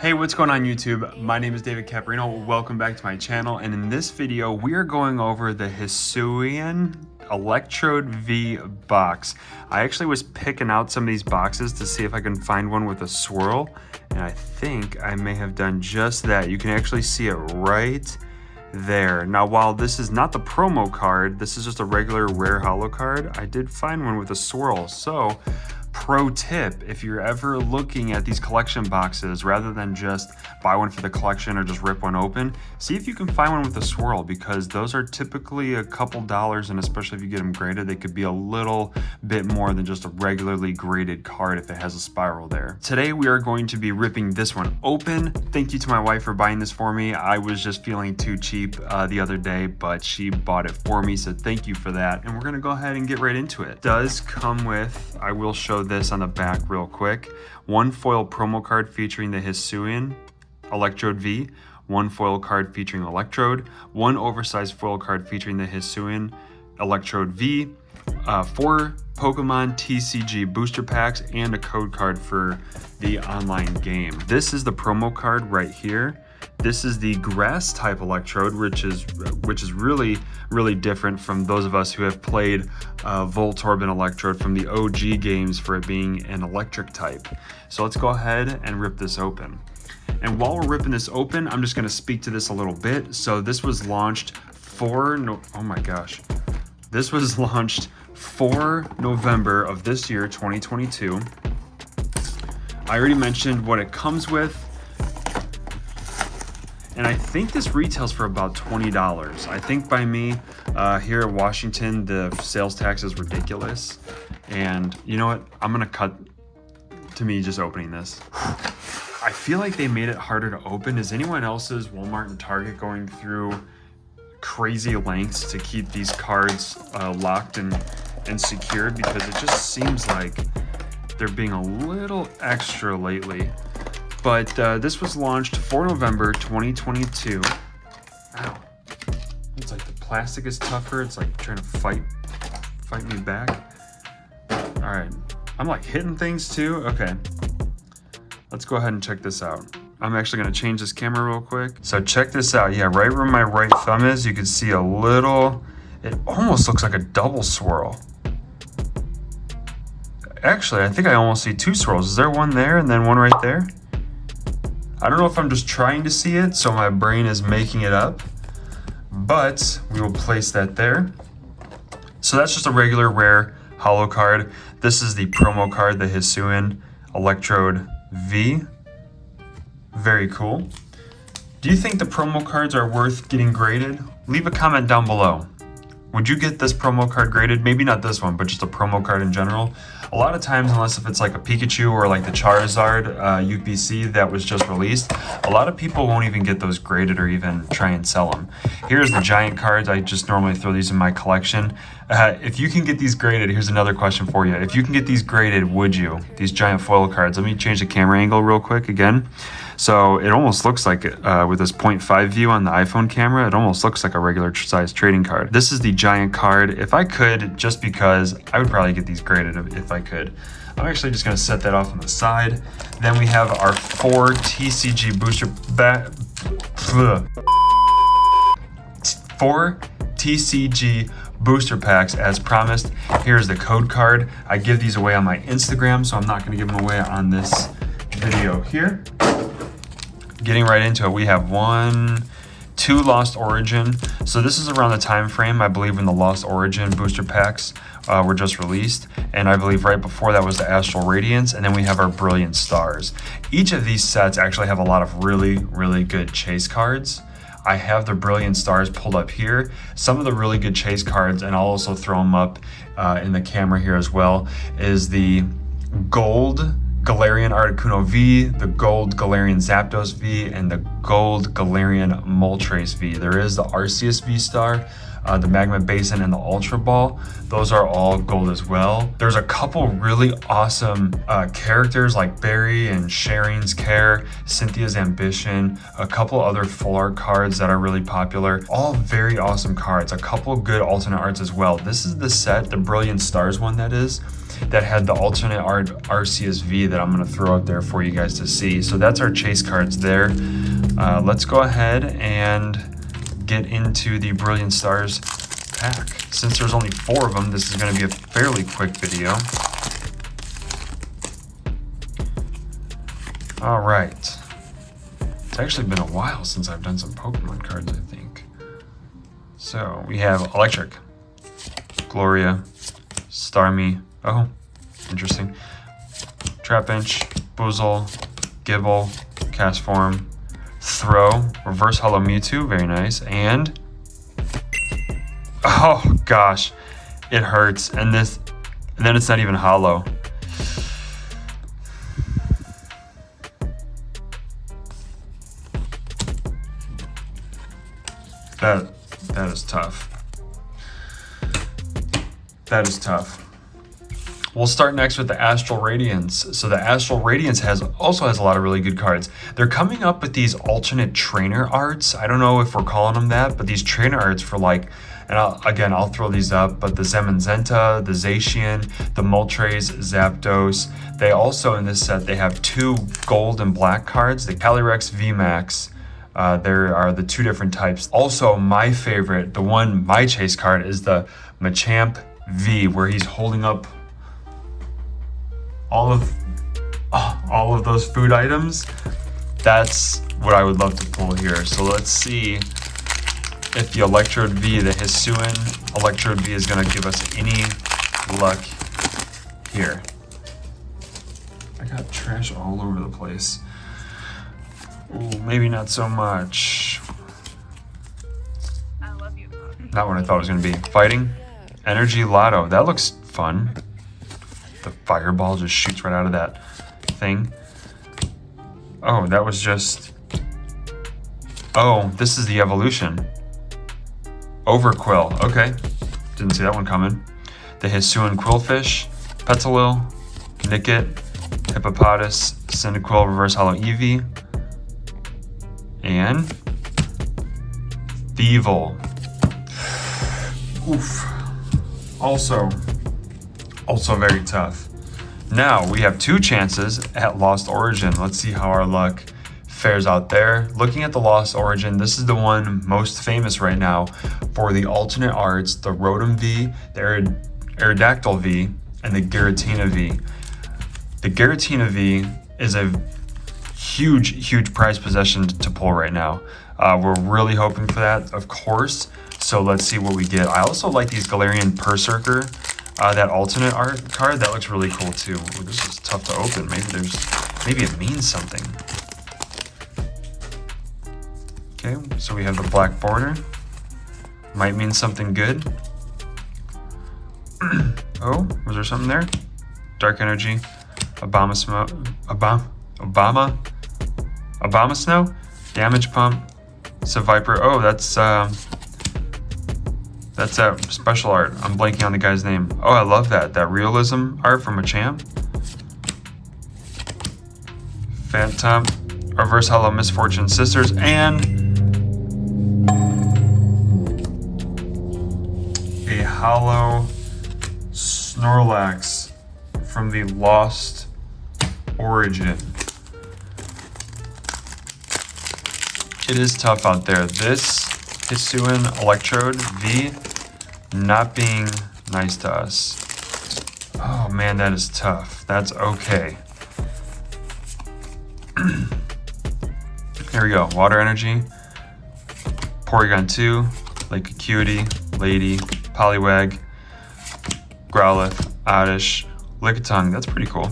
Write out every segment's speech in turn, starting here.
Hey, what's going on YouTube? My name is David Capperino. Welcome back to my channel, and in this video we are going over the Hisuian Electrode V box. I actually was picking out some of these boxes to see if I can find one with a swirl, and I think I may have done just that. You can actually see it right there. Now, while this is not the promo card, this is just a regular rare holo card, I did find one with a swirl. So pro tip, if you're ever looking at these collection boxes, rather than just buy one for the collection or just rip one open, see if you can find one with a swirl, because those are typically a couple dollars, and especially if you get them graded, they could be a little bit more than just a regularly graded card if it has a spiral there. Today we are going to be ripping this one open. Thank you to my wife for buying this for me. I was just feeling too cheap the other day, but she bought it for me, so thank you for that. And we're gonna go ahead and get right into it. It does come with, I will show this on the back real quick, one foil promo card featuring the Hisuian Electrode V, one foil card featuring Electrode, one oversized foil card featuring the Hisuian Electrode V, 4 Pokemon TCG booster packs, and a code card for the online game. This is the promo card right here. This is the grass type Electrode, which is really different from those of us who have played Voltorb and Electrode from the OG games for it being an electric type. So let's go ahead and rip this open. And while we're ripping this open, I'm just going to speak to this a little bit. So this was launched this was launched for November of this year, 2022. I already mentioned what it comes with, and I think this retails for about $20. I think by me, here in Washington, the sales tax is ridiculous. And you know what? I'm gonna cut to me just opening this. I feel like they made it harder to open. Is anyone else's Walmart and Target going through crazy lengths to keep these cards locked and secured? Because it just seems like they're being a little extra lately. But this was launched for November 2022. Ow. It's like the plastic is tougher. It's like trying to fight me back. All right. I'm like hitting things too. Okay. Let's go ahead and check this out. I'm actually going to change this camera real quick. So check this out. Yeah, right where my right thumb is, you can see a little, it almost looks like a double swirl. Actually, I think I almost see two swirls. Is there one there and then one right there? I don't know if I'm just trying to see it, so my brain is making it up, but we will place that there. So that's just a regular rare holo card. This is the promo card, the Hisuian Electrode V. Very cool. Do you think the promo cards are worth getting graded? Leave a comment down below. Would you get this promo card graded? Maybe not this one, but just a promo card in general. A lot of times, unless if it's like a Pikachu or like the Charizard UPC that was just released, a lot of people won't even get those graded or even try and sell them. Here's the giant cards. I just normally throw these in my collection. If you can get these graded, here's another question for you. If you can get these graded, would you? These giant foil cards. Let me change the camera angle real quick again. So it almost looks like, with this 0.5 view on the iPhone camera, it almost looks like a regular size trading card. This is the giant card. If I could, just because, I would probably get these graded if I could. I'm actually just going to set that off on the side. Then we have our 4 TCG booster 4 TCG booster packs as promised. Here's the code card. I give these away on my Instagram, so I'm not going to give them away on this video here. Getting right into it, we have 2 Lost Origin. So this is around the time frame, I believe, when the Lost Origin booster packs were just released. And I believe right before that was the Astral Radiance. And then we have our Brilliant Stars. Each of these sets actually have a lot of really good chase cards. I have the Brilliant Stars pulled up here. Some of the really good chase cards, and I'll also throw them up in the camera here as well, is the Gold Galarian Articuno V, the Gold Galarian Zapdos V, and the Gold Galarian Moltres V. There is the Arceus V-Star, the Magma Basin, and the Ultra Ball. Those are all gold as well. There's a couple really awesome characters like Barry and Sharing's Care, Cynthia's Ambition, a couple other full art cards that are really popular. All very awesome cards. A couple good alternate arts as well. This is the set, the Brilliant Stars one that is. that had the alternate art RCSV that I'm gonna throw out there for you guys to see. So that's our chase cards there. Let's go ahead and get into the Brilliant Stars pack. Since there's only 4 of them, this is gonna be a fairly quick video. All right. It's actually been a while since I've done some Pokemon cards, I think. So we have Electric, Gloria, Starmie, oh, interesting, Trapinch, Boozle, Gibble, Castform, Throw, Reverse Hollow Mewtwo, very nice, and, oh gosh, it hurts, and then it's not even hollow. That is tough. That is tough. We'll start next with the Astral Radiance. So the Astral Radiance also has a lot of really good cards. They're coming up with these alternate trainer arts. I don't know if we're calling them that, but these trainer arts for like, and I'll throw these up, but the Zemenzenta, the Zacian, the Moltres, Zapdos. They also, in this set, they have 2 gold and black cards, the Calyrex VMAX. There are the 2 different types. Also, my favorite, my chase card is the Machamp V, where he's holding up all of those food items. That's what I would love to pull here. So let's see if the Electrode V, the Hisuian Electrode V, is gonna give us any luck here. I got trash all over the place. Ooh, maybe not so much. I love you, Bobby. Not what I thought it was going to be. Fighting, Energy Lotto. That looks fun. The fireball just shoots right out of that thing. Oh, that was just... Oh, this is the evolution. Overquill. Okay. Didn't see that one coming. The Hisuian Quillfish, Petalil, Nickit, Hippopotas, Cyndaquil, Reverse Hollow Eevee, and Thievul. Oof. Also very tough. Now we have 2 chances at Lost Origin. Let's see how our luck fares out there. Looking at the Lost Origin, this is the one most famous right now for the alternate arts, the Rotom V, the Aerodactyl V, and the Giratina V. The Giratina V is a huge prize possession to pull right now. We're really hoping for that, of course. So let's see what we get. I also like these Galarian Berserker, that alternate art card. That looks really cool too. Ooh, this is tough to open. Maybe it means something. Okay, so we have the black border. Might mean something good. Oh, was there something there? Dark Energy, Obama Snow, Damage Pump, Seviper. Oh, that's that special art. I'm blanking on the guy's name. Oh, I love that. That realism art from Machamp. Phantom, Reverse Hollow Misfortune Sisters, and a Hollow Snorlax from the Lost Origin. It is tough out there. This Hisuian Electrode V not being nice to us. Oh man, that is tough. That's okay. Here we go. Water Energy, Porygon 2, Lake Acuity, Lady, Poliwag, Growlithe, Oddish, Lickitung. That's pretty cool.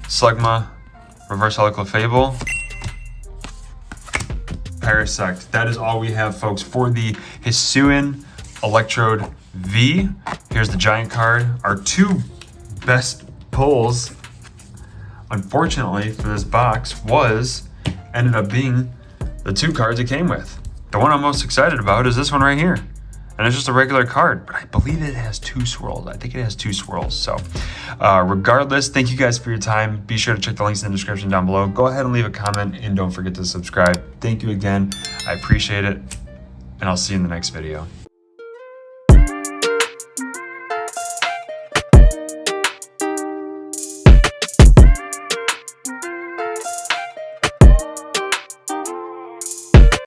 Slugma, Reverse Hollow Clefable, Parasect. That is all we have, folks, for the Hisuian Electrode V. Here's the giant card. Our 2 best pulls, unfortunately, for this box ended up being the 2 cards it came with. The one I'm most excited about is this one right here. And it's just a regular card, but I believe it has 2 swirls. I think it has 2 swirls. So regardless, thank you guys for your time. Be sure to check the links in the description down below. Go ahead and leave a comment, and don't forget to subscribe. Thank you again. I appreciate it, and I'll see you in the next video.